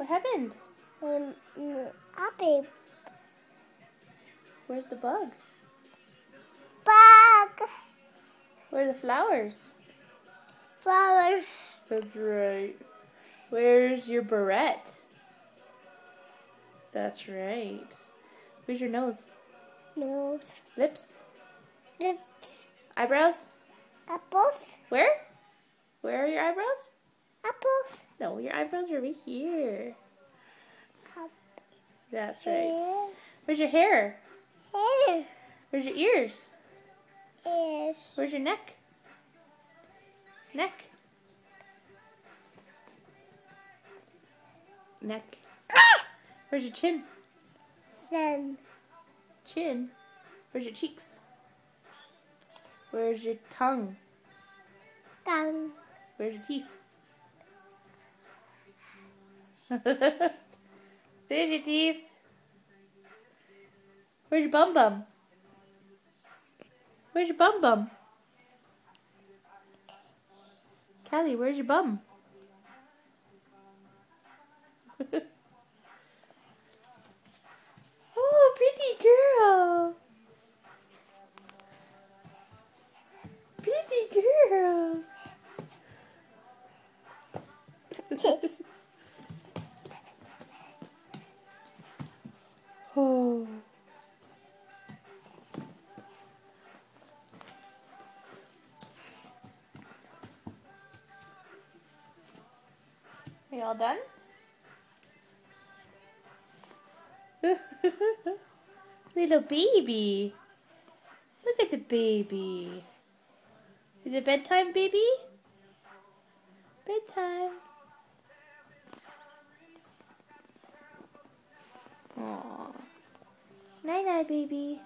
What happened? Happy Where's the bug? bug Where are the flowers? flowers. That's right. Where's your barrette? That's right. Where's your nose? Nose. Lips? Lips. Eyebrows? Apples. Where? Where are your eyebrows? Apples. No, your eyebrows are over here. Up That's right. here. Where's your hair? Here Where's your ears? is Where's your neck? Neck. Neck. Where's your chin? then Chin. Where's your cheeks? Where's your tongue? tongue. Where's your teeth? There's your teeth. Where's your bum bum? Where's your bum bum? Callie, where's your bum? Oh, pretty girl. Pretty girl. Oh. Are you all done? Little baby. Look at the baby. Is it bedtime, baby? Bedtime. Aww. Night-night, baby.